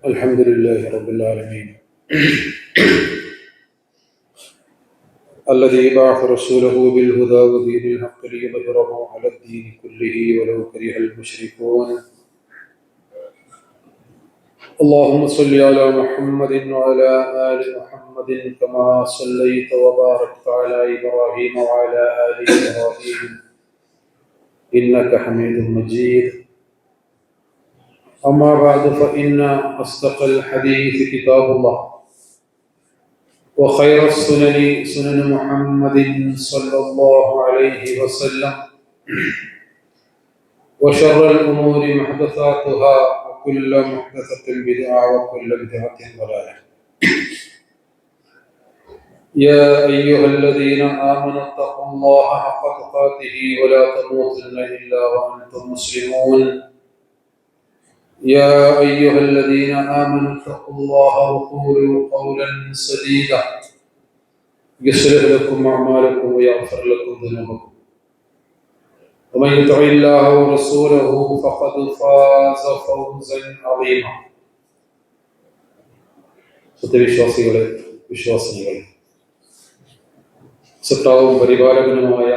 الحمد لله رب العالمين الذي بعث رسوله بالهدى ودين الحق ليظهره على الدين كله ولو كره المشركون. اللهم صل على محمد وعلى آل محمد كما صليت وباركت على إبراهيم وعلى آل إبراهيم إنك حميد مجيد. أما بعد فإن أصدق الحديث كتاب الله وخير السنن سنن محمد صلى الله عليه وسلم وشر الأمور محدثاتها وكل محدثة بدعة وكل بدعة ضلالة. يا أيها الذين آمنوا اتقوا الله حق تقاته ولا تموتن إلا وأنتم مسلمون. يا أيها الذين آمنوا اتقوا الله وقولوا قولا سديدا يصلح لكم أعمالكم ويغفر لكم ذنوبكم ومن يطع الله ورسوله فقد فاز فوزا عظيما. സത്യവിശ്വാസികളെ, വിശ്വാസികളെ, സൃഷ്ടാവും പരിപാലകനുമായ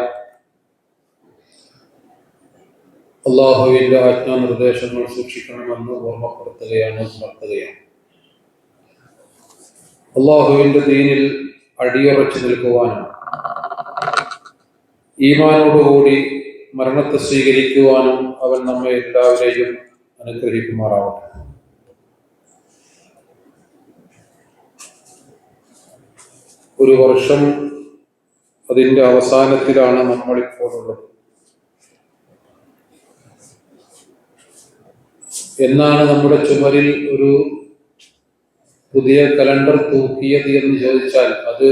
അള്ളാഹുവിന്റെ ആജ്ഞാനിർദ്ദേശങ്ങൾ സൂക്ഷിക്കണമെന്ന് ഓർമ്മപ്പെടുത്തുകയാണ്, ഉണർത്തുകയാണ്. അള്ളാഹുവിന്റെ ദീനിൽ അടിയുറച്ചു നിൽക്കുവാനും ഈമാനോടുകൂടി മരണത്തെ സ്വീകരിക്കുവാനും അവൻ നമ്മെ എല്ലാവരെയും അനുഗ്രഹിക്കുമാറാവട്ടെ. ഒരു വർഷം അതിന്റെ അവസാനത്തിലാണ് നമ്മളിപ്പോൾ ഉള്ളത്. എന്നാണ് നമ്മുടെ ചുമരിൽ ഒരു പുതിയ കലണ്ടർ തൂക്കിയത് എന്ന് ചോദിച്ചാൽ അത്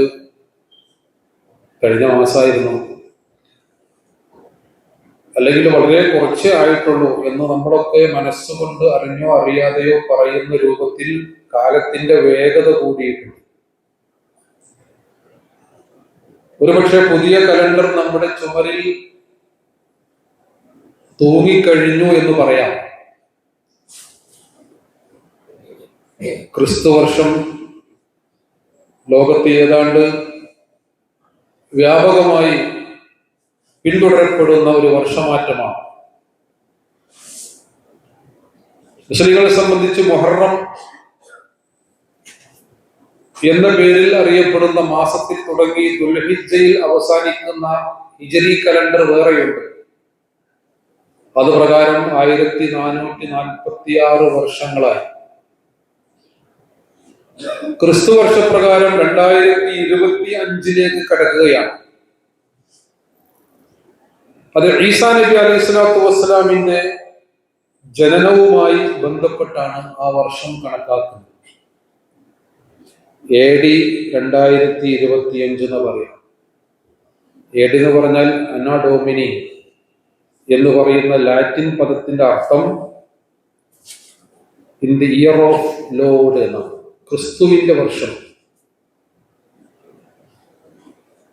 കഴിഞ്ഞ മാസമായിരുന്നു, അല്ലെങ്കിൽ വളരെ കുറച്ചേ ആയിട്ടുള്ളൂ എന്ന് നമ്മളൊക്കെ മനസ്സുകൊണ്ട് അറിഞ്ഞോ അറിയാതെയോ പറയുന്ന രൂപത്തിൽ കാലത്തിന്റെ വേഗത കൂടിയിട്ടുണ്ട്. ഒരുപക്ഷെ പുതിയ കലണ്ടർ നമ്മുടെ ചുമരിൽ തൂങ്ങിക്കഴിഞ്ഞു എന്ന് പറയാം. ക്രിസ്തുവർഷം ലോകത്ത് ഏതാണ്ട് വ്യാപകമായി പിന്തുടരപ്പെടുന്ന ഒരു വർഷമാറ്റമാണ്. മുസ്ലിങ്ങളെ സംബന്ധിച്ച് മുഹറം എന്ന പേരിൽ അറിയപ്പെടുന്ന മാസത്തിൽ തുടങ്ങി ദുൽഹിജ്ജയിൽ അവസാനിക്കുന്ന ഹിജ്രി കലണ്ടർ വേറെയുണ്ട്. അത് പ്രകാരം 1446 വർഷങ്ങളായി. ക്രിസ്തു വർഷപ്രകാരം 2025 കടക്കുകയാണ്. അത് ഈസാ നബി അലൈഹി സ്വലാത്തു വസ്സലാമിന്റെ ജനനവുമായി ബന്ധപ്പെട്ടാണ് ആ വർഷം കണക്കാക്കുന്നത്. AD 2025 എന്ന് പറയാം. AD എന്ന് പറഞ്ഞാൽ അന്നാ ഡോമിനി എന്ന് പറയുന്ന ലാറ്റിൻ പദത്തിന്റെ അർത്ഥം in the year of Lord എന്നാണ്, ക്രിസ്തുവിന്റെ വർഷം.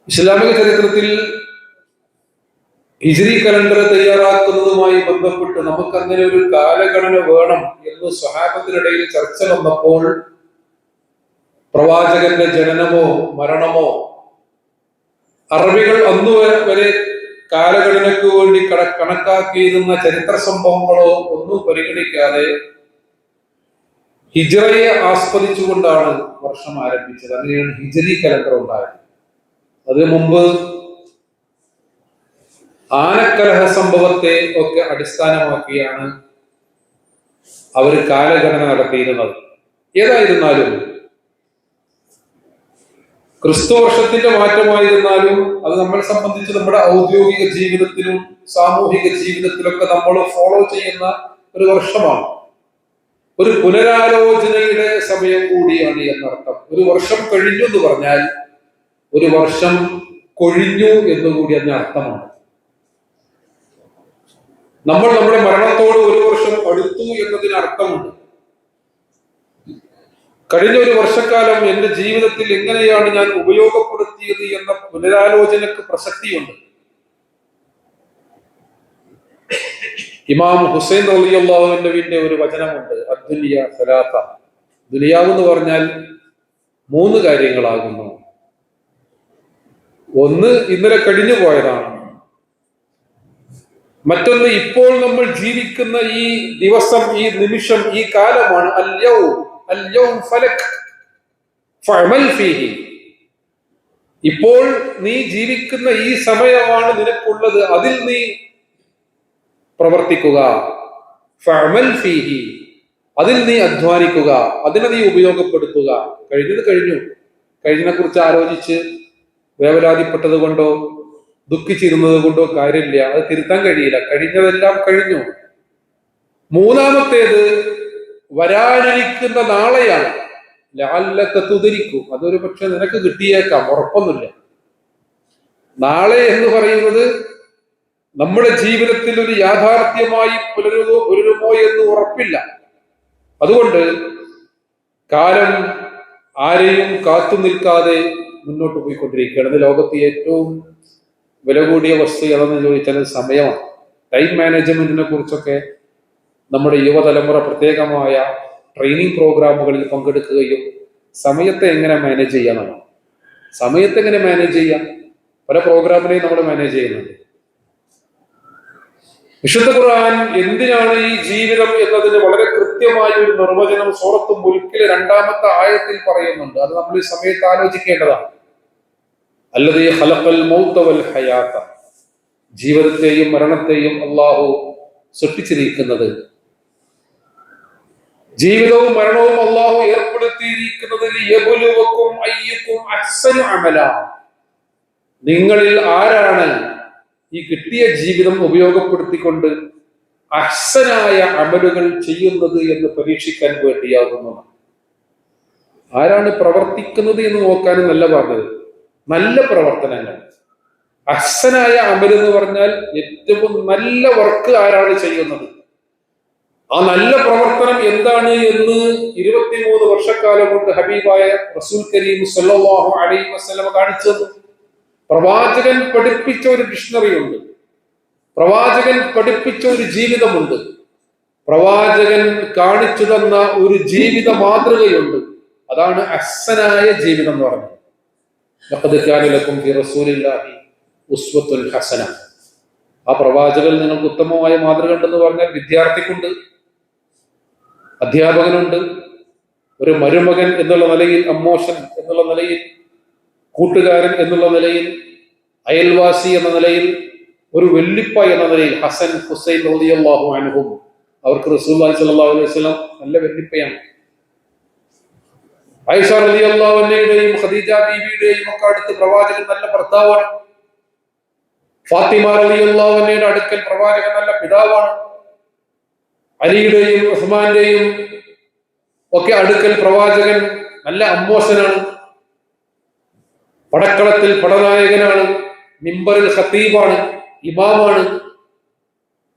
ഇസ്ലാമിക ചരിത്രത്തിൽ ഹിജ്രി കലണ്ടർ തയ്യാറാക്കുന്നതുമായി ബന്ധപ്പെട്ട് നമുക്ക് അങ്ങനെ ഒരു കാലഗണന വേണം എന്ന് സ്വഹാബത്തിനിടയിൽ ചർച്ച വന്നപ്പോൾ പ്രവാചകന്റെ ജനനമോ മരണമോ അറബികൾ അന്നു വരെ കാലഗണനയ്ക്ക് വേണ്ടി കണക്കാക്കിയിരുന്ന ചരിത്ര സംഭവങ്ങളോ ഒന്നും പരിഗണിക്കാതെ ഹിജ്റയെ ആസ്പദിച്ചുകൊണ്ടാണ് വർഷം ആരംഭിച്ചത്. അങ്ങനെയാണ് ഹിജ്രി കലണ്ടർ ഉണ്ടായത്. അതിനു മുമ്പ് ആനക്കലഹ സംഭവത്തെ ഒക്കെ അടിസ്ഥാനമാക്കിയാണ് അവർ കാലഗണന നടത്തിയിരുന്നത്. ഏതായിരുന്നാലും ക്രിസ്തു വർഷത്തിന്റെ മാറ്റമായിരുന്നാലും അത് നമ്മളെ സംബന്ധിച്ച് നമ്മുടെ ഔദ്യോഗിക ജീവിതത്തിലും സാമൂഹിക ജീവിതത്തിലൊക്കെ നമ്മൾ ഫോളോ ചെയ്യുന്ന ഒരു വർഷമാണ്. ഒരു പുനരാലോചനയുടെ സമയം കൂടിയാണ് എന്നർത്ഥം. ഒരു വർഷം കഴിഞ്ഞു എന്ന് പറഞ്ഞാൽ ഒരു വർഷം കൊഴിഞ്ഞു എന്നുകൂടി അതിന് അർത്ഥമാണ്. നമ്മൾ നമ്മുടെ മരണത്തോട് ഒരു വർഷം അടുത്തു എന്നതിന് അർത്ഥമുണ്ട്. കഴിഞ്ഞ ഒരു വർഷക്കാലം എന്റെ ജീവിതത്തിൽ എങ്ങനെയാണ് ഞാൻ ഉപയോഗപ്പെടുത്തിയത് എന്ന പുനരാലോചനക്ക് പ്രസക്തിയുണ്ട്. ഇമാം ഹുസൈൻ റളിയല്ലാഹു അൻഹുവിന്റെ ഒരു വചനമുണ്ട്, അദ്ദുനിയ സലാസ, ദുനിയാവ് എന്ന് പറഞ്ഞാൽ മൂന്ന് കാര്യങ്ങളാകുന്നു. ഒന്ന് ഇന്നലെ കഴിഞ്ഞു പോയതാണ്. മറ്റൊന്ന് ഇപ്പോൾ നമ്മൾ ജീവിക്കുന്ന ഈ ദിവസം, ഈ നിമിഷം, ഈ കാലമാണ്. അൽയൗം ഫലക് ഫഅമൽ ഫീഹി. ഇപ്പോൾ നീ ജീവിക്കുന്ന ഈ സമയമാണ് നിനക്കുള്ളത്, അതിൽ നീ പ്രവർത്തിക്കുക. ഫഅമൽ ഫീഹി, അതിൽ നീ അധ്വാനിക്കുക, അതിനെ നീ ഉപയോഗപ്പെടുത്തുക. കഴിഞ്ഞത് കഴിഞ്ഞു. കഴിഞ്ഞതിനെ കുറിച്ച് ആലോചിച്ച് വേവലാതിപ്പെട്ടത് കൊണ്ടോ ദുഃഖിച്ചിരുന്നത് കൊണ്ടോ കാര്യമില്ല. അത് തിരുത്താൻ കഴിയില്ല. കഴിഞ്ഞതെല്ലാം കഴിഞ്ഞു. മൂന്നാമത്തേത് വരാനിരിക്കുന്ന നാളെയാണ്. ലഅല്ലക തുദ്രിക്കു, അതൊരു പക്ഷെ നിനക്ക് കിട്ടിയേക്കാം, ഉറപ്പൊന്നുമില്ല. നാളെ എന്ന് പറയുന്നത് നമ്മുടെ ജീവിതത്തിൽ ഒരു യാഥാർത്ഥ്യമായി പുലരുമോ എന്ന് ഉറപ്പില്ല. അതുകൊണ്ട് കാലം ആരെയും കാത്തു നിൽക്കാതെ മുന്നോട്ട് പോയിക്കൊണ്ടിരിക്കുകയാണ്. ഇത് ലോകത്ത് ഏറ്റവും വില കൂടിയ വസ്തു ഏതെന്ന് ചോദിച്ചാൽ സമയമാണ്. ടൈം മാനേജ്മെന്റിനെ കുറിച്ചൊക്കെ നമ്മുടെ യുവതലമുറ പ്രത്യേകമായ ട്രെയിനിങ് പ്രോഗ്രാമുകളിൽ പങ്കെടുക്കുകയും സമയത്തെ എങ്ങനെ മാനേജ് ചെയ്യാനാണ്, സമയത്തെ എങ്ങനെ മാനേജ് ചെയ്യാം, പല പ്രോഗ്രാമിനെയും നമ്മൾ മാനേജ് ചെയ്യുന്നുണ്ട്. വിശുദ്ധ ഖുർആൻ എന്തിനാണ് ഈ ജീവിതം എന്നതിന് വളരെ കൃത്യമായ ഒരു നിർവചനം സൂറത്തുൽ മുൽക്കിലെ 2-ാമത്തെ ആയത്തിൽ പറയുന്നുണ്ട്. അത് നമ്മൾ ഈ സമയത്ത് ആലോചിക്കേണ്ടതാണ്. അല്ലദീ ഖലഖൽ മൗത വൽ ഹയാത, ജീവിതത്തെയും മരണത്തെയും അല്ലാഹു സൃഷ്ടിച്ചിരിക്കുന്നത്, ജീവിതവും മരണവും അല്ലാഹു ഏർപ്പെടുത്തിയിരിക്കുന്നത് ലിയബ്ലുവക്കും അയ്യുക്കും അഹ്സനു അമല, നിങ്ങളിൽ ആരാണ് ഈ കിട്ടിയ ജീവിതം ഉപയോഗപ്പെടുത്തിക്കൊണ്ട് അഹ്സനായ അമലുകൾ ചെയ്യുന്നത് എന്ന് പരീക്ഷിക്കാൻ വേണ്ടിയാകുന്നതാണ്. ആരാണ് പ്രവർത്തിക്കുന്നത് എന്ന് നോക്കാനും നല്ല പറഞ്ഞത്. നല്ല പ്രവർത്തനങ്ങൾ, അഹ്സനായ അമൽ എന്ന് പറഞ്ഞാൽ ഏറ്റവും നല്ല വർക്ക് ആരാണ് ചെയ്യുന്നത്, ആ നല്ല പ്രവർത്തനം എന്താണ് എന്ന് 23 വർഷക്കാലം കൊണ്ട് ഹബീബായ റസൂൽ കരീം സല്ലല്ലാഹു അലൈഹി വസല്ലം കാണിച്ചത്. പ്രവാചകൻ പഠിപ്പിച്ച ഒരു ഡിക്ഷണറി ഉണ്ട്, പ്രവാചകൻ പഠിപ്പിച്ച ഒരു ജീവിതമുണ്ട്, പ്രവാചകൻ കാണിച്ചു തന്ന ഒരു ജീവിത മാതൃകയുണ്ട്. അതാണ് അഹ്സനായ ജീവിതം എന്ന് പറയുന്നത്. ലഖദ് കാന ലക്കും ഫി റസൂലില്ലാഹി ഉസ്വത്തുൻ ഹസന. ആ പ്രവാചകൻ നിങ്ങൾക്ക് ഉത്തമമായ മാതൃക ഉണ്ടെന്ന് പറഞ്ഞാൽ വിദ്യാർത്ഥിക്കുണ്ട്, അധ്യാപകനുണ്ട്, ഒരു മരുമകൻ എന്നുള്ള നിലയിൽ, അമ്മോഷൻ എന്നുള്ള നിലയിൽ, കൂട്ടുകാരൻ എന്നുള്ള നിലയിൽ, അയൽവാസി എന്ന നിലയിൽ, ഒരു വെല്ലിപ്പ എന്ന നിലയിൽ. ഹസൻ ഹുസൈൻ റളിയല്ലാഹു അൻഹും, അവർക്ക് റസൂലുള്ളാഹി സ്വല്ലല്ലാഹു അലൈഹി വസല്ലം നല്ല വെല്ലിപ്പയാണ്. ആയിഷ റളിയല്ലാഹു അൻഹയുടെയും ഖദീജ ബീവിയുടെയും ഒക്കെ അടുത്ത് പ്രവാചകൻ നല്ല ഭർത്താവാണ്. ഫാത്തിമ റളിയല്ലാഹു അൻഹയുടെ അടുക്കൽ പ്രവാചകൻ നല്ല പിതാവാണ്. അലിയുടെയും ഉസ്മാന്റെയും ഒക്കെ അടുക്കൽ പ്രവാചകൻ നല്ല അമ്മോശനാണ്. പടക്കളത്തിൽ പടനായകനാണ്, മിമ്പറിൽ ഖതീബാണ്, ഇമാമാണ്.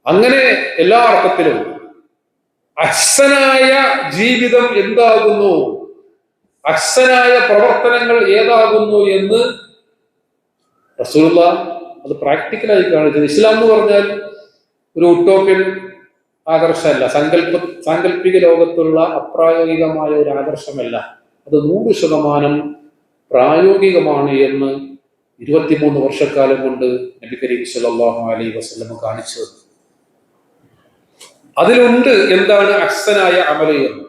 അങ്ങനെ എല്ലാ അർത്ഥത്തിലും അഹ്സനായ ജീവിതം എന്താകുന്നു, അഹ്സനായ പ്രവർത്തനങ്ങൾ ഏതാകുന്നു എന്ന് റസൂലുള്ളാഹ് അത് പ്രാക്ടിക്കലായി കാണിച്ചത്. ഇസ്ലാം എന്ന് പറഞ്ഞാൽ ഒരു ഉട്ടോപ്യൻ ആദർശമല്ല, സാങ്കല്പിക ലോകത്തുള്ള അപ്രായോഗികമായ ഒരു ആദർശമല്ല. അത് 100% പ്രായോഗികമാണ് എന്ന് 23 വർഷക്കാലം കൊണ്ട് നബി കരീം സല്ലല്ലാഹു അലൈഹി വസല്ലം കാണിച്ചത്. അതിലുണ്ട് എന്താണ് അഹ്സനായ അമല് എന്ന്.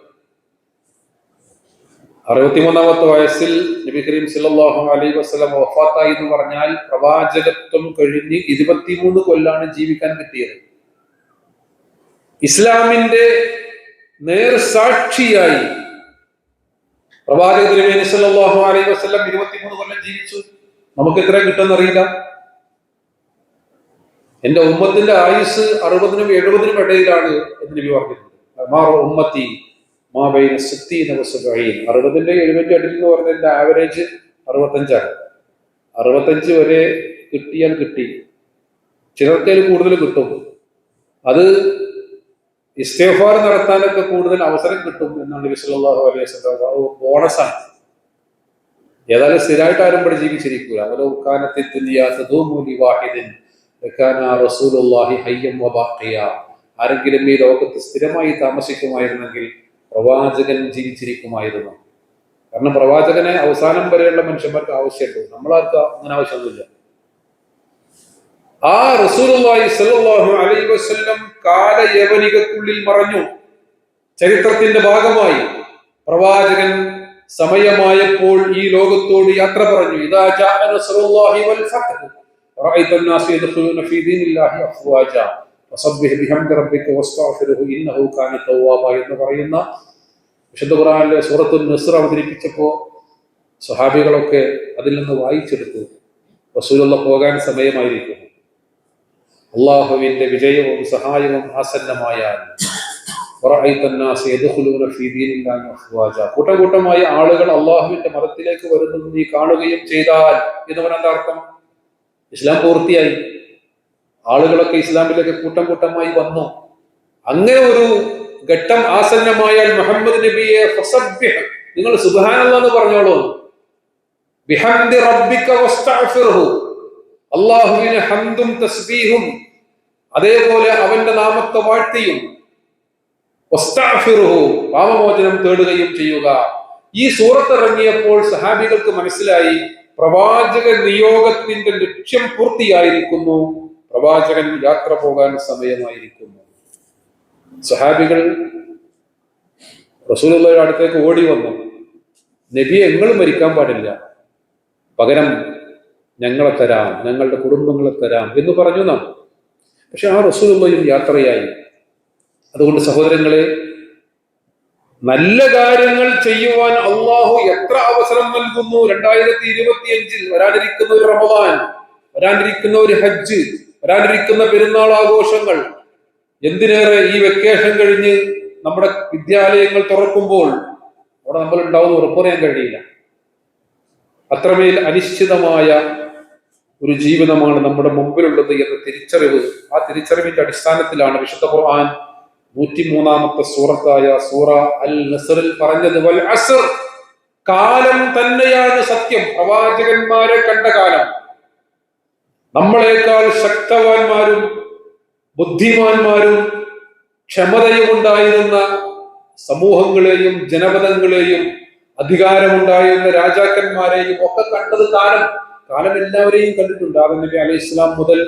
63-ാമത്തെ വയസ്സിൽ നബി കരീം സല്ലല്ലാഹു അലൈഹി വസല്ലം വഫാത്തായി എന്ന് പറഞ്ഞാൽ പ്രവാചകത്വം കഴിഞ്ഞ് 23 കൊല്ലാണ് ജീവിക്കാൻ പറ്റിയത്. ഇസ്ലാമിന്റെ നേർസാക്ഷിയായി പ്രവാചക തിരുമേനി സല്ലല്ലാഹു അലൈഹി വസല്ലം 23 കൊല്ലം ജീവിച്ചു. നമുക്ക് എത്ര കിട്ടുമെന്നറിയില്ല. എന്റെ ഉമ്മത്തിന്റെ ആയുസ് 60-നും 70-നും ഇടയിലാണ് എന്ന് നബി പറഞ്ഞിട്ടുണ്ട്. ഉമ്മത്തി മാ ബൈന 60 വ 70. 60-ന്റെ 70-ന്റെ ഇടയിൽ എന്ന് പറഞ്ഞതിന്റെ ആവറേജ് 65ആണ്. 65 വരെ കിട്ടിയാൽ കിട്ടി, ചിലർക്ക് കൂടുതൽ കിട്ടും. അത് ഇസ്തിഗ്ഫാർ നടത്താനൊക്കെ കൂടുതൽ അവസരം കിട്ടും എന്നാണ് നബി സല്ലല്ലാഹു അലൈഹി വസല്ലം. ബോണസാണ്. ഏതായാലും സ്ഥിരമായിട്ട് ആരും ഇവിടെ ജീവിച്ചിരിക്കൂല. അവലോ കാനത്തി ദുനിയാ തദൂമു ലിവാഹിദിൻ വകാന റസൂലുള്ളാഹി ഹയ്യം വബാഖിയ. ആരെങ്കിലും ഈ ലോകത്ത് സ്ഥിരമായി താമസിക്കുമായിരുന്നെങ്കിൽ പ്രവാചകൻ ജീവിച്ചിരിക്കുമായിരുന്നു. കാരണം പ്രവാചകനെ അവസാനം വരെയുള്ള മനുഷ്യന്മാർക്ക് ആവശ്യമുണ്ട്, നമ്മളാർക്ക് അങ്ങനെ ആവശ്യമൊന്നുമില്ല. ആ റസൂലുള്ളാഹി സ്വല്ലല്ലാഹു അലൈഹി വസല്ലം കാലയവനികക്കുള്ളിൽ മറഞ്ഞു. ചരിത്രത്തിന്റെ ഭാഗമായി പ്രവാചകൻ സമയമായപ്പോൾ ഈ ലോകത്തോട് യാത്ര പറഞ്ഞു. ഇദാ ജാഅ നസ്റുല്ലാഹി വൽ ഫത്ഹ് റഅയ്ത അൻ-നാസ യദ്ഖുലൂന ഫീ ദീനില്ലാഹി അഫ്വാജ ഫസബ്ബിഹ് ബിഹംദി റബ്ബിക വസ്തഗ്ഫിർഹു ഇന്നഹു കാന തവ്വാബ എന്ന് പറയുന്ന വിശുദ്ധ ഖുർആനിലെ സൂറത്തുൻ നസ്ർ അവതരിപ്പിച്ചപ്പോൾ സ്വഹാബികളൊക്കെ അതിൽ നിന്ന് വായിച്ചെടുത്തു. റസൂലുള്ളാഹി പോകാൻ സമയമായിരിക്കുന്നു, അള്ളാഹുവിന്റെ വിജയവും സഹായവും ആസന്നമായാൽ കൂട്ടകൂട്ടമായി ആളുകൾ അള്ളാഹുവിന്റെ മതത്തിലേക്ക് വരുന്നത് നീ കാണുകയും ചെയ്താൽ എന്ന് പറഞ്ഞാൽ അർത്ഥം ഇസ്ലാം പൂർത്തിയായി, ആളുകളൊക്കെ ഇസ്ലാമിലേക്ക് കൂട്ടം കൂട്ടമായി വന്നു. അങ്ങനെ ഒരു ഘട്ടം ആസന്നമായാൽ മുഹമ്മദ് നബിയെ ഫസബ്ബിഹ്, നിങ്ങൾ സുബ്ഹാനല്ലാഹ് എന്ന് പറഞ്ഞോളൂ, ബിഹംദി റബ്ബിക വസ്തഗ്ഫിർഹു, അള്ളാഹുവിന് ഹംദും തസ്ബീഹും അതേപോലെ അവന്റെ നാമത്തെ വാഴ്ത്തിയും വസ്തഗ്ഫിർഹു പാപമോചനം തേടുകയും ചെയ്യുക. ഈ സൂറത്ത് ഇറങ്ങിയപ്പോൾ സഹാബികൾക്ക് മനസ്സിലായി പ്രവാചക നിയോഗത്തിന്റെ ലക്ഷ്യം പൂർത്തിയായിരിക്കുന്നു, പ്രവാചകൻ യാത്ര പോകാൻ സമയമായിരിക്കുന്നു. സഹാബികൾ റസൂലുള്ളാഹിയുടെ അടുത്തേക്ക് ഓടി വന്നു, നബിയെ നിങ്ങൾ മരിക്കാൻ പാടില്ല, പകരം ഞങ്ങളെ തരാം, ഞങ്ങളുടെ കുടുംബങ്ങളെ തരാം എന്ന് പറഞ്ഞു നാം. പക്ഷെ ആ റസൂലുള്ളാഹിയും യാത്രയായി. അതുകൊണ്ട് സഹോദരങ്ങളെ, നല്ല കാര്യങ്ങൾ ചെയ്യുവാൻ അള്ളാഹു എത്ര അവസരം നൽകുന്നു. 2025 വരാനിരിക്കുന്ന ഒരു റമദാൻ, വരാനിരിക്കുന്ന ഒരു ഹജ്ജ്, വരാനിരിക്കുന്ന പെരുന്നാൾ ആഘോഷങ്ങൾ, എന്തിനേറെ ഈ വെക്കേഷൻ കഴിഞ്ഞ് നമ്മുടെ വിദ്യാലയങ്ങൾ തുറക്കുമ്പോൾ അവിടെ നമ്മൾ ഉണ്ടാവുന്ന ഉറപ്പ് പറയാൻ കഴിയില്ല. അത്രമേൽ അനിശ്ചിതമായ ഒരു ജീവിതമാണ് നമ്മുടെ മുമ്പിലുള്ളത് എന്ന തിരിച്ചറിവ്, ആ തിരിച്ചറിവിന്റെ അടിസ്ഥാനത്തിലാണ് വിശുദ്ധ ഖുർആൻ 103-ാമത്തെ സൂറത്തായ സൂറ അൽ നസ്റിൽ പറഞ്ഞത്, വൽ അസ്ർ, കാലം തന്നെയാണ് സത്യം. പ്രവാചകന്മാരെ കണ്ട കാലം, നമ്മളെക്കാൾ ശക്തവാന്മാരും ബുദ്ധിമാന്മാരും ക്ഷമതയും ഉണ്ടായിരുന്ന സമൂഹങ്ങളെയും ജനപദങ്ങളെയും അധികാരമുണ്ടായിരുന്ന രാജാക്കന്മാരെയും ഒക്കെ കണ്ടത് കാലം. കാലം എല്ലാവരെയും കണ്ടിട്ടുണ്ട്. ആദം നബി അലൈഹി ഇസ്ലാം മുതൽ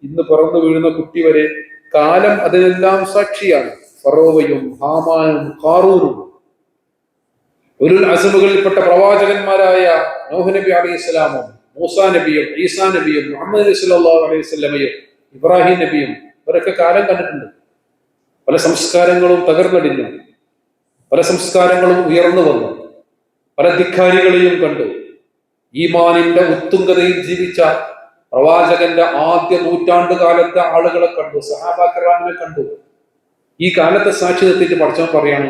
ഇന്ന് പിറന്നു വീഴുന്ന കുട്ടി വരെ കാലം അതിനെല്ലാം സാക്ഷിയാണ്. ഫറോവയും ഹാമാനും ഖാറൂനും ഉലുൽ അസ്മുകളിൽപ്പെട്ട പ്രവാചകന്മാരായ നൂഹ് നബി അലൈഹി ഇസ്ലാമും മൂസാ നബിയും ഈസാ നബിയും മുഹമ്മദ് നബി സല്ലല്ലാഹു അലൈഹി വസല്ലമയും ഇബ്രാഹിം നബിയും ഇവരൊക്കെ കാലം കണ്ടിട്ടുണ്ട്. പല സംസ്കാരങ്ങളും തകർന്നടിഞ്ഞു, പല സംസ്കാരങ്ങളും ഉയർന്നു വന്നു, പല ധിക്കാരികളെയും കണ്ടു. ഈമാനിന്റെ ഉത്തുംഗതയിൽ ജീവിച്ച പ്രവാചകന്റെ ആദ്യ നൂറ്റാണ്ട് കാലത്തെ ആളുകളെ കണ്ടു, സഹാബാക്കിറാമിനെ കണ്ടു. ഈ കാലത്തെ സാക്ഷി നിർത്തിയിട്ട് പഠിച്ചവൻ പറയാണ്,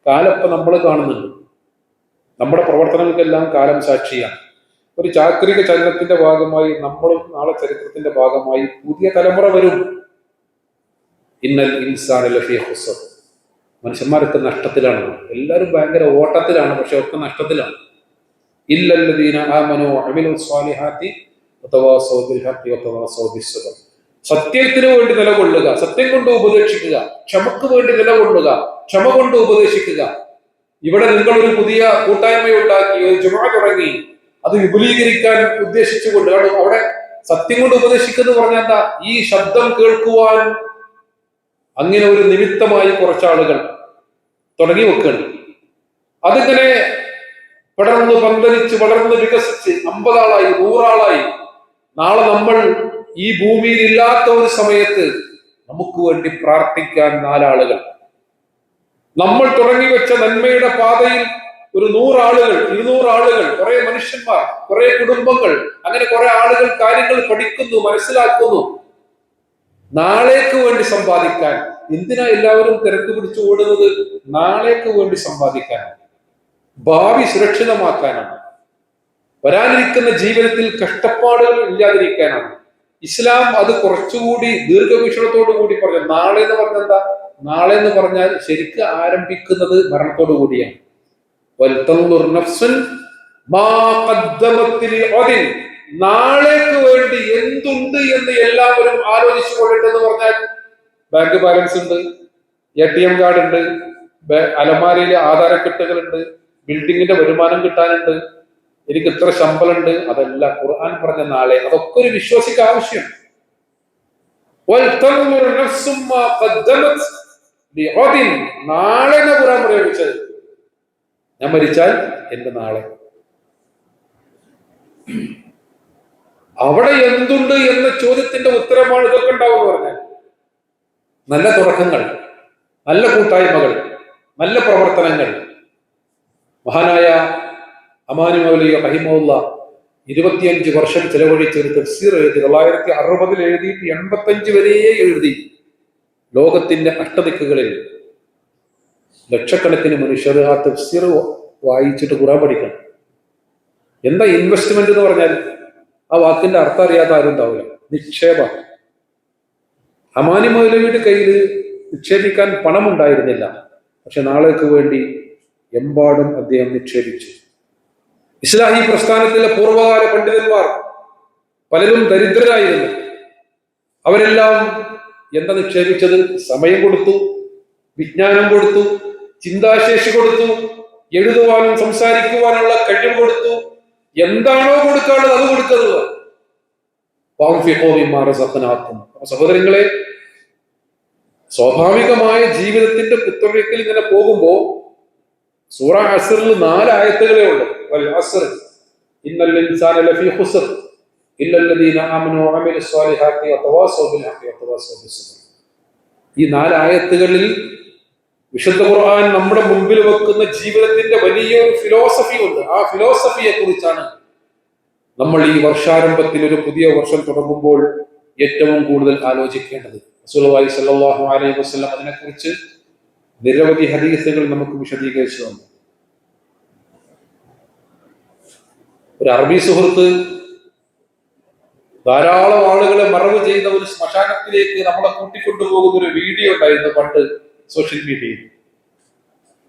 കാലപ്പം നമ്മൾ കാണുന്നുണ്ട്, നമ്മുടെ പ്രവർത്തനങ്ങൾക്കെല്ലാം കാലം സാക്ഷിയാണ്. ഒരു ചാക്രിക ചലനത്തിന്റെ ഭാഗമായി നമ്മളും നാളെ ചരിത്രത്തിന്റെ ഭാഗമായി പുതിയ തലമുറ വരും. ഇന്നൽ ഇൻസാന ലഫീ ഖുസ്ർ, മനുഷ്യന്മാരൊക്കെ നഷ്ടത്തിലാണ്. എല്ലാവരും ഭയങ്കര ഓട്ടത്തിലാണ്, പക്ഷെ ഒക്കെ നഷ്ടത്തിലാണ്. ഇല്ലല്ലദീന ആമനൂ വഅമിലുസ് സ്വാലിഹാത്തി വതവാസൗ ബിൽ ഹഖ് വതവാസൗ ബിസ്സബ്ർ. സത്യത്തിന് വേണ്ടി നിലകൊള്ളുക, സത്യം കൊണ്ട് ഉപദേശിക്കുക, ക്ഷമക്ക് വേണ്ടി നിലകൊള്ളുക, ക്ഷമ കൊണ്ട് ഉപദേശിക്കുക. ഇവിടെ നിങ്ങൾ ഒരു പുതിയ കൂട്ടായ്മയുണ്ടാക്കി, ഒരു ജുമുഅ തുടങ്ങി, അത് വിപുലീകരിക്കാൻ ഉദ്ദേശിച്ചുകൊണ്ട് അവിടെ സത്യം കൊണ്ട് ഉപദേശിക്കുന്ന പറഞ്ഞാൽ എന്താ, ഈ ശബ്ദം കേൾക്കുവാൻ അങ്ങനെ ഒരു നിമിത്തമായി കുറച്ചാളുകൾ തുടങ്ങി വെക്കുകയാണ്. അതിങ്ങനെ പടർന്ന് പന്തലിച്ച് വളർന്ന് വികസിച്ച് 50 ആളായി 100 ആളായി. നാളെ നമ്മൾ ഈ ഭൂമിയിൽ ഇല്ലാത്ത ഒരു സമയത്ത് നമുക്ക് വേണ്ടി പ്രാർത്ഥിക്കാൻ 4 ആളുകൾ, നമ്മൾ തുടങ്ങി വെച്ച നന്മയുടെ പാതയിൽ ഒരു 100 ആളുകൾ 200 ആളുകൾ, കുറെ മനുഷ്യന്മാർ, കുറെ കുടുംബങ്ങൾ, അങ്ങനെ കുറെ ആളുകൾ കാര്യങ്ങൾ പഠിക്കുന്നു, മനസ്സിലാക്കുന്നു. നാളേക്ക് വേണ്ടി സമ്പാദിക്കാൻ. എന്തിനാ എല്ലാവരും തിരക്ക് പിടിച്ചു ഓടുന്നത്? നാളേക്ക് വേണ്ടി സമ്പാദിക്കാനാണ്, ഭാവി സുരക്ഷിതമാക്കാനാണ്, വരാനിരിക്കുന്ന ജീവിതത്തിൽ കഷ്ടപ്പാടുകൾ ഇല്ലാതിരിക്കാനാണ്. ഇസ്ലാം അത് കുറച്ചുകൂടി ദീർഘവീക്ഷണത്തോടു കൂടി പറഞ്ഞു. നാളെ എന്ന് പറഞ്ഞാൽ എന്താ? നാളെ എന്ന് പറഞ്ഞാൽ ശരിക്കും ആരംഭിക്കുന്നത് മരണത്തോടു കൂടിയാണ്. നാളേക്ക് വേണ്ടി എന്തുണ്ട് എന്ന് എല്ലാവരും ആലോചിച്ചു കൊണ്ടിട്ടെന്ന് പറഞ്ഞാൽ ബാങ്ക് ബാലൻസ് ഉണ്ട്, ATM കാർഡ് ഉണ്ട്, അലമാരയിലെ ആധാരക്കെട്ടുകളുണ്ട്, ബിൽഡിങ്ങിന്റെ വരുമാനം കിട്ടാനുണ്ട്, എനിക്ക് ഇത്ര ശമ്പളമുണ്ട്. അതല്ല ഖുർആൻ പറഞ്ഞ നാളെ. അതൊക്കെ ഒരു വിശ്വാസിക്ക് ആവശ്യം. നാളെ എന്നാ ഖുർആൻ പ്രയോഗിച്ചത്. ഞാൻ മരിച്ചാൽ എന്റെ നാളെ. അവിടെ എന്തുണ്ട് എന്ന ചോദ്യത്തിന്റെ ഉത്തരമാണ് ഇതൊക്കെ ഉണ്ടാവുമെന്ന് പറഞ്ഞാൽ. നല്ല തുടക്കങ്ങൾ, നല്ല കൂട്ടായ്മകൾ, നല്ല പ്രവർത്തനങ്ങൾ. മഹാനായ അമാനി മൗലവി റഹിമഹുല്ലാ 25 വർഷം ചെലവഴിച്ച ഒരു തഫ്സീർ എഴുതി. 960 എഴുതിയിട്ട് 85 വരെ എഴുതി. ലോകത്തിന്റെ അഷ്ടദിക്കുകളിൽ ലക്ഷക്കണക്കിന് മനുഷ്യർ ആ തഫ്സീർ വായിച്ചിട്ട് ഖുർആൻ പഠിക്കണം. എന്താ ഇൻവെസ്റ്റ്മെന്റ് എന്ന് പറഞ്ഞാൽ? ആ വാക്കിന്റെ അർത്ഥം അറിയാത്ത ആരും ഉണ്ടാവില്ല. നിക്ഷേപം. അമാനി മൗലവിയുടെ കയ്യിൽ നിക്ഷേപിക്കാൻ പണമുണ്ടായിരുന്നില്ല. പക്ഷെ നാളേക്ക് വേണ്ടി എമ്പാടും അദ്ദേഹം നിക്ഷേപിച്ചു. ഇസ്ലാഹി പ്രസ്ഥാനത്തിലെ പൂർവ്വകാല പണ്ഡിതന്മാർ പലരും ദരിദ്രരായിരുന്നു. അവരെല്ലാം എന്താ നിക്ഷേപിച്ചത്? സമയം കൊടുത്തു, വിജ്ഞാനം കൊടുത്തു, ചിന്താശേഷി കൊടുത്തു, എഴുതുവാനും സംസാരിക്കുവാനുള്ള കഴിവ് കൊടുത്തു. എന്താണോ കൊടുക്കാനുള്ളത് അത് കൊടുക്കുന്നത്. സഹോദരങ്ങളെ, സ്വാഭാവികമായ ജീവിതത്തിന്റെ കുത്തൊഴുക്കിൽ ഇങ്ങനെ പോകുമ്പോ സൂറ അസ്റിൽ 4 ആയത്തുകളേ ഉള്ളൂ. വൽ അസ്ർ ഇന്നൽ ഇൻസാന ലഫീ ഖുസ്ർ ഇല്ലല്ലദീന ആമനൂ വഅമിലുസ് സ്വാലിഹാത്തി വതവാസൗ ബിൽ ഹഖ് വതവാസൗ ബിസ്സബ്ർ. ഈ 4 ആയത്തുകളിൽ വിശുദ്ധ ഖുർആൻ നമ്മുടെ മുമ്പിൽ വെക്കുന്ന ജീവിതത്തിന്റെ വലിയൊരു ഫിലോസഫി ഉണ്ട്. ആ ഫിലോസഫിയെ കുറിച്ചാണ് നമ്മൾ ഈ വർഷാരംഭത്തിൽ, ഒരു പുതിയ വർഷം തുടങ്ങുമ്പോൾ ഏറ്റവും കൂടുതൽ ആലോചിക്കേണ്ടത്. റസൂലുള്ളാഹി സ്വല്ലല്ലാഹു അലൈഹി വസല്ലം അതിനെക്കുറിച്ച് നിരവധി ഹദീസുകൾ നമുക്ക് വിശദീകരിച്ചു തന്നു. ഒരു അറബി സുഹൃത്ത് ധാരാളം ആളുകളെ മറവ് ചെയ്ത ഒരു ശ്മശാനത്തിലേക്ക് നമ്മളെ കൂട്ടിക്കൊണ്ടുപോകുന്ന ഒരു വീഡിയോ ഉണ്ടായിരുന്നു പണ്ട് സോഷ്യൽ മീഡിയയിൽ.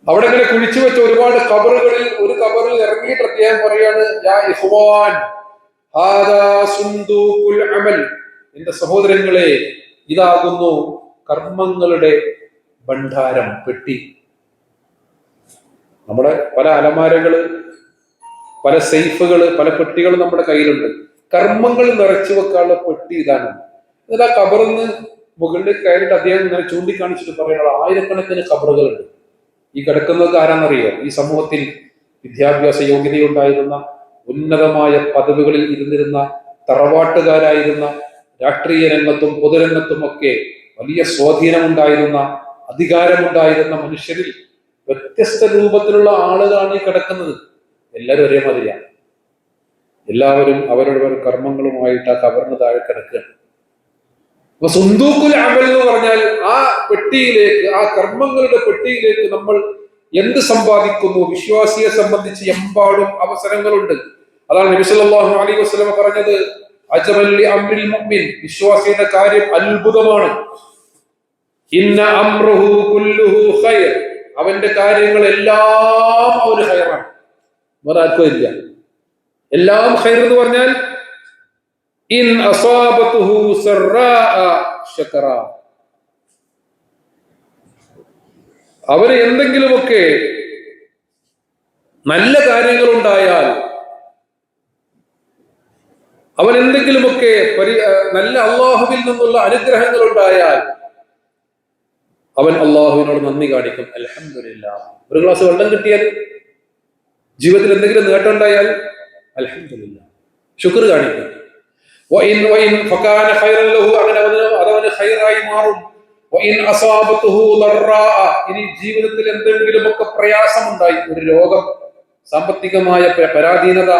അവിടെ ഇങ്ങനെ കുഴിച്ചു വെച്ച ഒരുപാട് കബറുകളിൽ ഒരു കബറിൽ ഇറങ്ങിയിട്ട് അദ്ദേഹം പറയാണ്, യാ ഇഖ്വാൻ ഹാദാ സുന്ദൂഖുൽ അമൽ. എന്റെ സഹോദരങ്ങളെ, ഇതാകുന്നു കർമ്മങ്ങളുടെ ഭണ്ഡാരം, പെട്ടി. നമ്മുടെ പല അലമാരകള്, പല സേഫുകള്, പല പെട്ടികൾ നമ്മുടെ കയ്യിലുണ്ട്. കർമ്മങ്ങൾ നിറച്ചു വെക്കാനുള്ള പെട്ടി ഇതാണ്. എന്നിട്ട് ആ കബറിന്ന് മുകളിൽ കയറിയിട്ട് അദ്ദേഹം ഇങ്ങനെ ചൂണ്ടിക്കാണിച്ചിട്ട് പറയുന്നത്, ആയിരക്കണക്കിന് കബറുകളുണ്ട്. ഈ കിടക്കുന്നത് ആരാന്നറിയോ? ഈ സമൂഹത്തിൽ വിദ്യാഭ്യാസ യോഗ്യതയുണ്ടായിരുന്ന, ഉന്നതമായ പദവികളിൽ ഇരുന്നിരുന്ന, തറവാട്ടുകാരായിരുന്ന, രാഷ്ട്രീയ രംഗത്തും പൊതുരംഗത്തും ഒക്കെ വലിയ സ്വാധീനമുണ്ടായിരുന്ന, അധികാരമുണ്ടായിരുന്ന മനുഷ്യരിൽ വ്യത്യസ്ത രൂപത്തിലുള്ള ആളുകളാണ് ഈ കിടക്കുന്നത്. എല്ലാവരും ഒരേ മാതിരിയാണ്. എല്ലാവരും അവരുടെ കർമ്മങ്ങളുമായിട്ട് ആ കബറിന് താഴെ കിടക്കുകയാണ്. അപ്പൊ സുന്ദൂഖുൽ അമൽ എന്ന് പറഞ്ഞാൽ ആ പെട്ടിയിലേക്ക്, ആ കർമ്മങ്ങളുടെ പെട്ടിയിലേക്ക് നമ്മൾ എന്ത് സമ്പാദിക്കുന്നു? വിശ്വാസിയെ സംബന്ധിച്ച് എമ്പാടും അവസരങ്ങളുണ്ട്. അതാണ് നബി സല്ലല്ലാഹു അലൈഹി വസല്ലം പറഞ്ഞത്, അജബൽ ലി അംരിൽ മുഅ്മിൻ, വിശ്വാസിയുടെ കാര്യം അത്ഭുതമാണ്. ഇന്ന അംറുഹു കുല്ലുഹു ഖൈർ, അവന്റെ കാര്യങ്ങളെല്ലാം അവന് ഖൈറാണ്. വേറാർക്കും ഇല്ല. എല്ലാം ഖൈർ എന്ന് പറഞ്ഞാൽ ഇൻ അസാബതുഹു സറാഅ ശകറ, അവന് എന്തെങ്കിലുമൊക്കെ നല്ല കാര്യങ്ങൾ ഉണ്ടായാൽ, അവൻ എന്തെങ്കിലുമൊക്കെ നല്ല അള്ളാഹുവിൽ നിന്നുള്ള അനുഗ്രഹങ്ങൾ ഉണ്ടായാൽ അവൻ അള്ളാഹുവിനോട് നന്ദി കാണിക്കും. അൽഹംദുലില്ലാഹ്. ഒരു ഗ്ലാസ് വെള്ളം കിട്ടിയാൽ, ജീവിതത്തിൽ എന്തെങ്കിലും നേട്ടം ഉണ്ടായാൽ അൽഹംദുലില്ലാഹ് ശുക്ർ കാണിക്കും. അങ്ങനെ അതവന് ഖൈറായി മാറും. ഇനി ജീവിതത്തിൽ എന്തെങ്കിലുമൊക്കെ പ്രയാസമുണ്ടായി, ഒരു രോഗം, സാമ്പത്തികമായ പരാധീനത,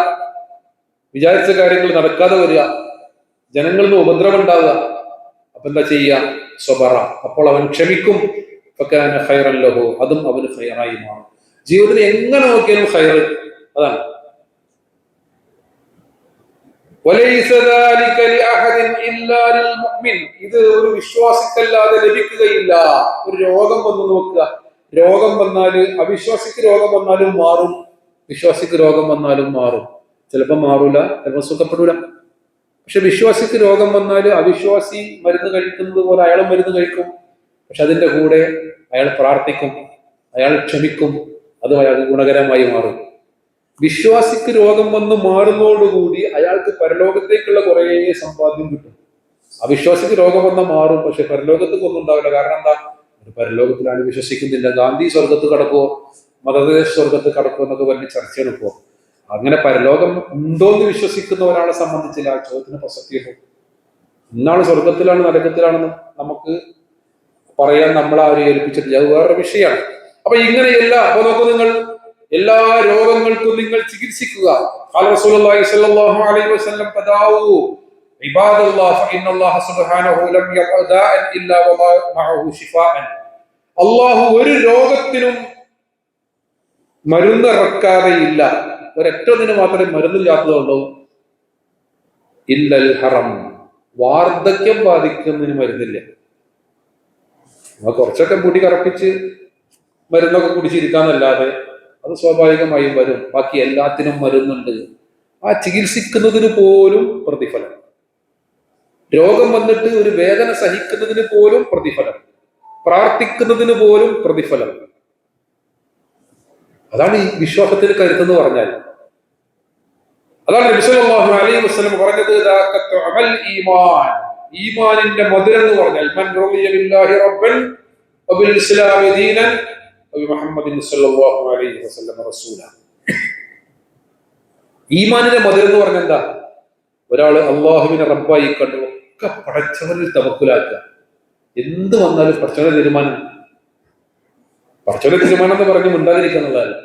വിചാരിച്ച കാര്യങ്ങൾ നടക്കാതെ വരിക, ജനങ്ങളിൽ നിന്ന് ഉപദ്രവം ഉണ്ടാവുക, അപ്പൊ എന്താ ചെയ്യുക? സ്വബറ, അപ്പോൾ അവൻ ക്ഷമിക്കും. ഫകാന ഖൈറൻ ലഹു, അതും അവന് ഖൈറായി മാറും. ജീവിതത്തിൽ എങ്ങനെ നോക്കിയാലും ഖൈർ അതാണ്. ഇത് ഒരു വിശ്വാസിക്കല്ലാതെ ലഭിക്കുകയില്ല. ഒരു രോഗം വന്ന് നോക്കുക, രോഗം വന്നാല് അവിശ്വാസിക്ക് രോഗം വന്നാലും മാറും, വിശ്വാസിക്ക് രോഗം വന്നാലും മാറും. ചിലപ്പോൾ മാറൂല, ചിലപ്പോൾ സുഖപ്പെടൂല. പക്ഷെ വിശ്വാസിക്ക് രോഗം വന്നാല് അവിശ്വാസി മരുന്ന് കഴിക്കുന്നത് പോലെ അയാളും മരുന്ന് കഴിക്കും. പക്ഷെ അതിന്റെ കൂടെ അയാൾ പ്രാർത്ഥിക്കും, അയാൾ ക്ഷമിക്കും, അത് അയാൾക്ക് ഗുണകരമായി മാറും. വിശ്വാസിക്ക് രോഗം വന്ന് മാറുന്നതോടുകൂടി അയാൾക്ക് പരലോകത്തേക്കുള്ള കുറേ സമ്പാദ്യം കിട്ടും. അവിശ്വാസിക്ക് രോഗം വന്നാൽ മാറും, പക്ഷെ പരലോകത്തേക്ക് ഒന്നും ഉണ്ടാവില്ല. കാരണം എന്താ? ഒരു പരലോകത്തിലാണ് വിശ്വസിക്കുന്നില്ല. ഗാന്ധി സ്വർഗത്ത് കടക്കുമോ, മദർദേശ് സ്വർഗത്ത് കടക്കുമോ എന്നൊക്കെ വലിയ ചർച്ചയാണ് ഇപ്പോൾ. അങ്ങനെ പരലോകം ഉണ്ടോന്ന് വിശ്വസിക്കുന്ന ഒരാളെ സംബന്ധിച്ചില്ല ആ ചോദ്യത്തിന് പ്രസക്തിയുള്ളൂ. ഇന്നാണ് സ്വർഗത്തിലാണ് നരകത്തിലാണെന്ന് നമുക്ക് പറയാൻ നമ്മളാരും ഏൽപ്പിച്ചിട്ടില്ല. അത് വേറൊരു വിഷയമാണ്. അപ്പൊ ഇങ്ങനെയല്ല. അപ്പൊ നോക്കൂ, നിങ്ങൾ എല്ലാ രോഗങ്ങൾക്കും നിങ്ങൾ ചികിത്സിക്കുക. റസൂലുള്ളാഹി സ്വല്ലല്ലാഹു അലൈഹി വസല്ലം തദാവൂ ഇബാദല്ലാഹ് ഫഇന്നല്ലാഹ സുബ്ഹാനഹു ലം യഖദാഅൻ ഇല്ലാ വമഅഹു ശിഫാഅൻ. അല്ലാഹു ഒരു രോഗത്തിനും മരുന്ന് ഇറക്കാതെയില്ല. ഒരൊറ്റതിന് മാത്രമേ മരുന്നില്ലാത്തതുള്ളൂ. ഇല്ലൽ ഹറം, വാർദ്ധക്യം ബാധിക്കുന്നതിന് മരുന്നില്ല. കുറച്ചൊക്കെ മുടി കറപ്പിച്ച് മരുന്നൊക്കെ കുടിച്ചിരിക്കാന്നല്ലാതെ അത് സ്വാഭാവികമായും വരും. ബാക്കി എല്ലാത്തിനും മരുന്നുണ്ട്. ആ ചികിത്സിക്കുന്നതിന് പോലും പ്രതിഫലം. രോഗം വന്നിട്ട് ഒരു വേദന സഹിക്കുന്നതിന് പോലും പ്രതിഫലം, പ്രാർത്ഥിക്കുന്നതിന് പോലും പ്രതിഫലം. അതാണ് ഈ വിശ്വാസത്തിൽ കരുത്തെന്ന് പറഞ്ഞാൽ. അതാണ് നബി സല്ലല്ലാഹു അലൈഹി വസല്ലം പറഞ്ഞത്, ഈമാനിന്റെ മധുരം എന്ന് പറഞ്ഞാൽ മൻ റളിയ ബില്ലാഹി റബ്ബൻ വബിൽ ഇസ്ലാമി ദീനൻ വബിമുഹമ്മദിൻ സ്വല്ലല്ലാഹു അലൈഹി വസല്ലം റസൂല. ഈമാനിന്റെ മധുരം എന്ന് പറഞ്ഞാൽ എന്താ? ഒരാള് അള്ളാഹുവിനെ റബ്ബായി കണ്ടു, ഒക്കെ പടച്ചവനിൽ തവക്കുലാക്കുക. എന്ത് വന്നാലും പടച്ചവന്റെ തീരുമാനം. പടച്ചവന്റെ തീരുമാനം എന്ന് പറഞ്ഞ് മിണ്ടാതിരിക്കുക എന്നുള്ളതല്ല.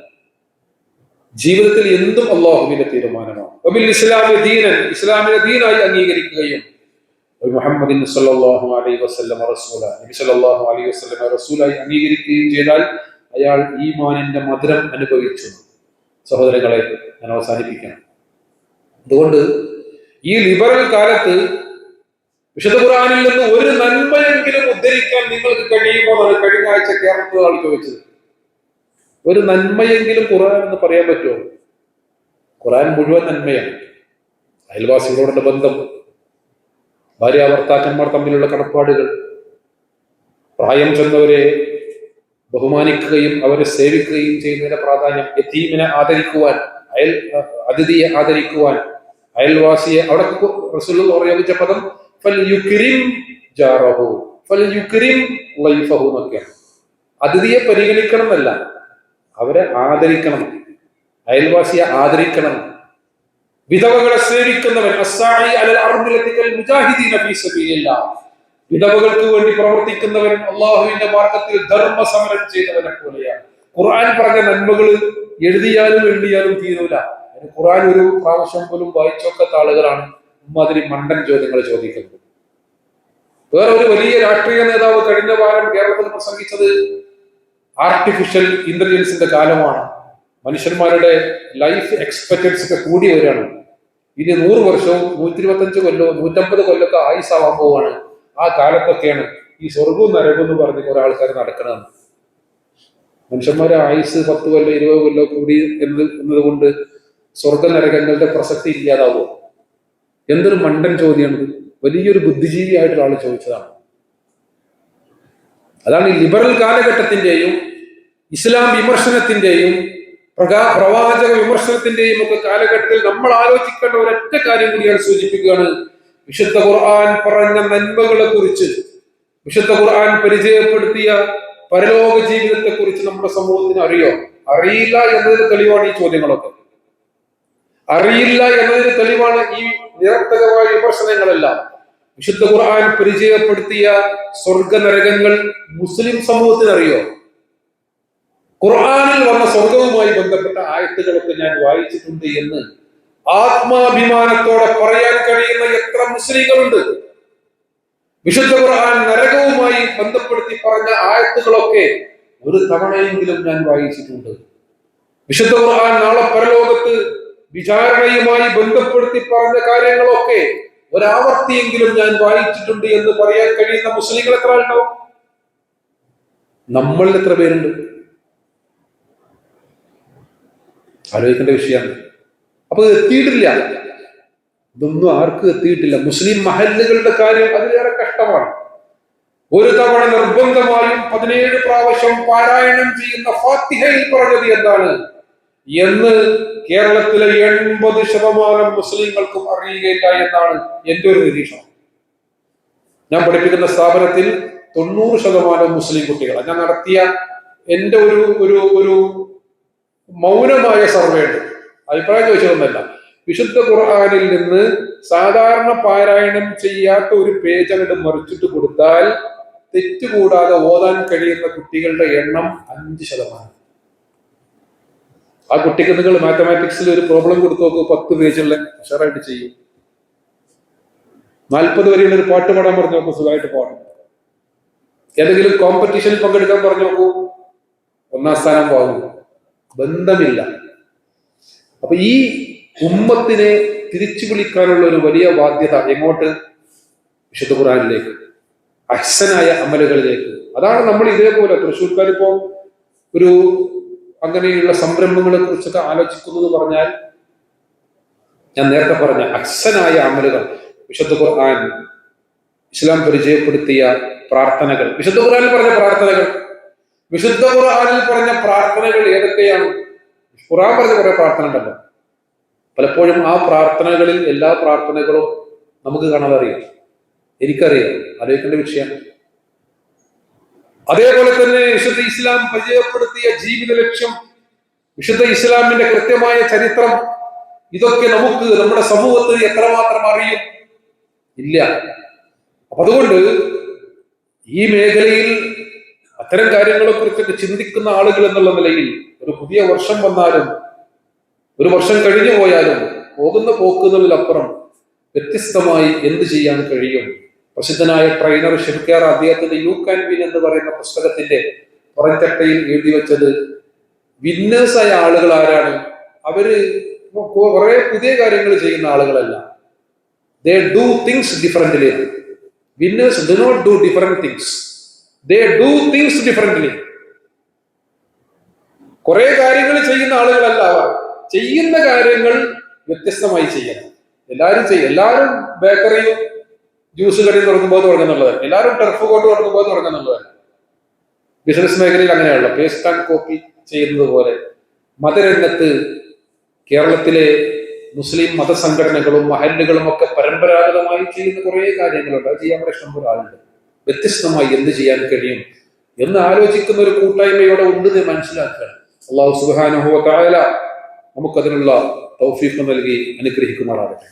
ജീവിതത്തിൽ എന്തും അള്ളാഹുവിന്റെ തീരുമാനമാണ്. വബിൽ ഇസ്ലാമി ദീനൻ, ഇസ്ലാമിനെ ദീനായി അംഗീകരിക്കുകയും മുഹമ്മദിൻ സ്വല്ലല്ലാഹു അലൈഹി വസല്ലം റസൂല, നബി സ്വല്ലല്ലാഹു അലൈഹി വസല്ലം റസൂലായി അംഗീകരിക്കുകയും ചെയ്താൽ അയാൾ ഈമാനിന്റെ മധുരം അനുഭവിച്ചു. സഹോദരങ്ങളെ, ഞാൻ അവസാനിപ്പിക്കണം. അതുകൊണ്ട് ഈ ലിബറൽ കാലത്ത് വിശുദ്ധ ഖുർആനിൽ നിന്ന് ഒരു നന്മയെങ്കിലും ഉദ്ധരിക്കാൻ നിങ്ങൾക്ക് കഴിയുമോ എന്നാണ് കഴിഞ്ഞ ആഴ്ച കേരളത്തിൽ ആൾ ചോദിച്ചത്. ഒരു നന്മയെങ്കിലും ഖുർആൻ എന്ന് പറയാൻ പറ്റുമോ? ഖുർആൻ മുഴുവൻ നന്മയാണ്. അയൽവാസികളോടുള്ള ബന്ധം, ഭാര്യാഭർത്താക്കന്മാർ തമ്മിലുള്ള കടപ്പാടുകൾ, പ്രായം ചെന്നവരെ ബഹുമാനിക്കുകയും അവരെ സേവിക്കുകയും ചെയ്യുന്നതിന്റെ പ്രാധാന്യം, യതീമിനെ ആദരിക്കുവാൻ, അതിഥിയെ ആദരിക്കുവാൻ, അയൽവാസിയെ, അവിടെ റസൂലുള്ളാഹി പ്രയോഗിച്ച പദം ഫൽയുക്രിം ജാറഹു ഫൽയുക്രിം ലൈഫഹു എന്നൊക്കെയാണ്. അതിഥിയെ പരിഗണിക്കണം എന്നല്ല, അവരെ ആദരിക്കണം, അയൽവാസിയെ ആദരിക്കണം. വിധവകളെ സേവിക്കുന്നവൻ, വിധവകൾക്ക് വേണ്ടി പ്രവർത്തിക്കുന്നവൻ അള്ളാഹുവിന്റെ മാർഗത്തിൽ ധർമ്മസമരം ചെയ്തവനെ പോലെയാണ്. ഖുർആൻ പറഞ്ഞ നന്മകൾ എഴുതിയാലും എഴുതിയാലും തീരൂല. ഖുർആൻ ഒരു പ്രാവശ്യം പോലും വായിച്ചൊക്കാത്ത ആളുകളാണ് ഇമ്മാതിരി മണ്ടൻ ചോദ്യങ്ങൾ ചോദിക്കുന്നത്. വേറെ ഒരു വലിയ രാഷ്ട്രീയ നേതാവ് കഴിഞ്ഞ വാരം കേരളത്തിൽ പ്രസംഗിച്ചത് ആർട്ടിഫിഷ്യൽ ഇന്റലിജൻസിന്റെ കാലമാണ്, മനുഷ്യന്മാരുടെ ലൈഫ് എക്സ്പെക്ടൻസി ഒക്കെ കൂടി വരികയാണ്, ഇനി 100 വർഷവും 125 കൊല്ലവും 150 കൊല്ലമൊക്കെ ആയുസാവാൻ പോവാണ്. ആ കാലത്തൊക്കെയാണ് ഈ സ്വർഗവും നരകവും എന്ന് പറഞ്ഞ് കുറെ ആൾക്കാർ നടക്കണമെന്ന്. മനുഷ്യന്മാരെ ആയുസ് 10 കൊല്ലം 20 കൊല്ലം കൂടി എന്നതുകൊണ്ട് സ്വർഗ നരകങ്ങളുടെ പ്രസക്തി ഇല്ലാതാവോ? എന്തൊരു മണ്ടൻ ചോദ്യമാണിത്. വലിയൊരു ബുദ്ധിജീവിയായിട്ടുള്ള ആൾ ചോദിച്ചതാണ്. അതാണ് ഈ ലിബറൽ കാലഘട്ടത്തിന്റെയും ഇസ്ലാം വിമർശനത്തിന്റെയും പ്രവാചക വിമർശനത്തിന്റെയും ഒക്കെ കാലഘട്ടത്തിൽ നമ്മൾ ആലോചിക്കേണ്ട ഒരൊറ്റ കാര്യം കൂടി ഞാൻ സൂചിപ്പിക്കുകയാണ്. വിശുദ്ധ ഖുർആൻ പറഞ്ഞ നന്മകളെ കുറിച്ച്, വിശുദ്ധ ഖുർആൻ പരിചയപ്പെടുത്തിയ പരലോക ജീവിതത്തെ കുറിച്ച് നമ്മുടെ സമൂഹത്തിന് അറിയോ? അറിയില്ല എന്നതിന് തെളിവാണ് ഈ ചോദ്യങ്ങളൊക്കെ. അറിയില്ല എന്നതിന് തെളിവാണ് ഈ നിരർത്ഥകമായ വിമർശനങ്ങളെല്ലാം. വിശുദ്ധ ഖുർആൻ പരിചയപ്പെടുത്തിയ സ്വർഗ നരകങ്ങൾ മുസ്ലിം സമൂഹത്തിന് അറിയോ? ഖുർആനിൽ വന്ന സ്വർഗവുമായി ബന്ധപ്പെട്ട ആയത്തുകളൊക്കെ ഞാൻ വായിച്ചിട്ടുണ്ട് എന്ന് ആത്മാഭിമാനത്തോടെ പറയാൻ കഴിയുന്ന എത്ര മുസ്ലിങ്ങളുണ്ട്? വിശുദ്ധ ഖുർആൻ നരകവുമായി ബന്ധപ്പെടുത്തി പറഞ്ഞ ആയത്തുകളൊക്കെ ഒരു തവണയെങ്കിലും ഞാൻ വായിച്ചിട്ടുണ്ട്. വിശുദ്ധ ഖുർആൻ നാളെ പരലോകത്ത് വിചാരണയുമായി ബന്ധപ്പെടുത്തി പറഞ്ഞ കാര്യങ്ങളൊക്കെ ഒരാവർത്തിയെങ്കിലും ഞാൻ വായിച്ചിട്ടുണ്ട് എന്ന് പറയാൻ കഴിയുന്ന മുസ്ലിങ്ങൾ എത്ര ഉണ്ടാവും? നമ്മളിൽ എത്ര പേരുണ്ട്? ആലോചിക്കേണ്ട വിഷയമാണ്. അപ്പൊ എത്തിയിട്ടില്ല, ഇതൊന്നും ആർക്കും എത്തിയിട്ടില്ല. മുസ്ലിം മഹല്ലുകളുടെ കാര്യം അതിലേറെ കഷ്ടമാണ്. ഒരു തവണ നിർബന്ധമായും 17 പ്രാവശ്യം പാരായണം ചെയ്യുന്ന ഫാത്തിഹയിൽ പറഞ്ഞത് എന്താണ് എന്ന് കേരളത്തിലെ 80% മുസ്ലിങ്ങൾക്കും അറിയുകയില്ല എന്നാണ് എന്റെ ഒരു നിരീക്ഷണം. ഞാൻ പഠിപ്പിക്കുന്ന സ്ഥാപനത്തിൽ 90% മുസ്ലിം കുട്ടികളാണ്. ഞാൻ നടത്തിയ എന്റെ ഒരു മൗനമായ സർവേ ഉണ്ട്, അഭിപ്രായം ചോദിച്ചതൊന്നല്ല. വിശുദ്ധ ഖുർആനിൽ നിന്ന് സാധാരണ പാരായണം ചെയ്യാത്ത ഒരു പേജ് അങ്ങോട്ട് മറിച്ചിട്ട് കൊടുത്താൽ തെറ്റുകൂടാതെ ഓതാൻ കഴിയുന്ന കുട്ടികളുടെ എണ്ണം 5%. ആ കുട്ടിക്ക് നിങ്ങൾ മാത്തമാറ്റിക്സിൽ ഒരു പ്രോബ്ലം കൊടുത്തു നോക്കൂ, 10 പേജുള്ള ഉഷാറായിട്ട് ചെയ്യും. 40 വരെയുള്ള ഒരു പാട്ട് പാടാൻ പറഞ്ഞു നോക്കൂ, സുഖമായിട്ട് പാടും. ഏതെങ്കിലും കോമ്പറ്റീഷനിൽ പങ്കെടുക്കാൻ പറഞ്ഞു നോക്കൂ, 1ാം സ്ഥാനം വാങ്ങും. ബന്ധമില്ല. അപ്പൊ ഈ ഉമ്മത്തിനെ തിരിച്ചു വിളിക്കാനുള്ള ഒരു വലിയ ബാധ്യത എങ്ങോട്ട്? വിശുദ്ധ ഖുർആനിലേക്ക്, അഹ്സനായ അമലുകളിലേക്ക്. അതാണ് നമ്മൾ ഇതേപോലെ തൃശ്ശൂർക്കാരിപ്പോ ഒരു അങ്ങനെയുള്ള സംരംഭങ്ങളെ കുറിച്ചൊക്കെ ആലോചിക്കുന്നത് പറഞ്ഞാൽ, ഞാൻ നേരത്തെ പറഞ്ഞ അഹ്സനായ അമലുകൾ, വിശുദ്ധ ഖുർആൻ ഇസ്ലാം പരിചയപ്പെടുത്തിയ പ്രാർത്ഥനകൾ, വിശുദ്ധ ഖുർആനിൽ പറഞ്ഞ പ്രാർത്ഥനകൾ, വിശുദ്ധ ഖുർആനിൽ പറഞ്ഞ പ്രാർത്ഥനകൾ ഏതൊക്കെയാണ്? ഖുർആൻ പറഞ്ഞ കുറെ പ്രാർത്ഥന ഉണ്ടല്ലോ. പലപ്പോഴും ആ പ്രാർത്ഥനകളിൽ എല്ലാ പ്രാർത്ഥനകളും നമുക്ക് കാണാതെ അറിയാം, എനിക്കറിയാം, ആലോചിക്കേണ്ട വിഷയമാണ്. അതേപോലെ തന്നെ വിശുദ്ധ ഇസ്ലാം പരിചയപ്പെടുത്തിയ ജീവിത ലക്ഷ്യം, വിശുദ്ധ ഇസ്ലാമിന്റെ കൃത്യമായ ചരിത്രം, ഇതൊക്കെ നമുക്ക് നമ്മുടെ സമൂഹത്തിന് എത്രമാത്രം അറിയും? ഇല്ല. അപ്പൊ അതുകൊണ്ട് ഈ മേഖലയിൽ അത്തരം കാര്യങ്ങളെ കുറിച്ചൊക്കെ ചിന്തിക്കുന്ന ആളുകൾ എന്നുള്ള നിലയിൽ ഒരു പുതിയ വർഷം വന്നാലും ഒരു വർഷം കഴിഞ്ഞു പോയാലും പോകുന്ന പോക്കുന്നതിലപ്പുറം വ്യത്യസ്തമായി എന്ത് ചെയ്യാൻ കഴിയും? പ്രസിദ്ധനായ ട്രെയിനർ ഷിർക്കാർ അദ്ദേഹത്തിന്റെ യു ക്യാൻ വിൻ എന്ന് പറയുന്ന പുസ്തകത്തിന്റെ പുറംചട്ടയിൽ എഴുതി വെച്ചത്, വിന്നേഴ്സായ ആളുകൾ ആരാണ്? അവര് കുറെ പുതിയ കാര്യങ്ങൾ ചെയ്യുന്ന ആളുകളല്ല. They do things differently. Winners do not do different things. They do things differently. കുറെ കാര്യങ്ങൾ ചെയ്യുന്ന ആളുകളല്ല അവർ, ചെയ്യുന്ന കാര്യങ്ങൾ വ്യത്യസ്തമായി ചെയ്യണം. എല്ലാവരും ചെയ്യും. എല്ലാവരും ബേക്കറിയും ജ്യൂസ് കടയും തുടങ്ങുമ്പോൾ തുടങ്ങുന്നുള്ളത്, എല്ലാവരും ടെർഫ് കൊണ്ട് തുടങ്ങുമ്പോൾ തുടങ്ങുന്നുള്ളതല്ല. ബിസിനസ് മേഖലയിൽ അങ്ങനെയാണല്ലോ, പേസ്റ്റ് ആൻഡ് കോപ്പി ചെയ്യുന്നത് പോലെ മതരംഗത്ത് കേരളത്തിലെ മുസ്ലിം മതസംഘടനകളും മഹല്ലുകളും ഒക്കെ പരമ്പരാഗതമായി ചെയ്യുന്ന കുറേ കാര്യങ്ങളുണ്ട്. അത് ചെയ്യാൻ ഇഷ്ടം പോലെ ആളുണ്ട്. വ്യത്യസ്തമായി എന്ത് ചെയ്യാൻ കഴിയും എന്ന് ആലോചിക്കുന്ന ഒരു കൂട്ടായ്മയോടെ ഉണ്ടെന്ന് മനസ്സിലാക്കുകയാണ്. അല്ലാഹു സുബ്ഹാനഹു വ തആല നമുക്കതിനുള്ള തൗഫീഖ് നൽകി അനുഗ്രഹിക്കുമാറാകട്ടെ.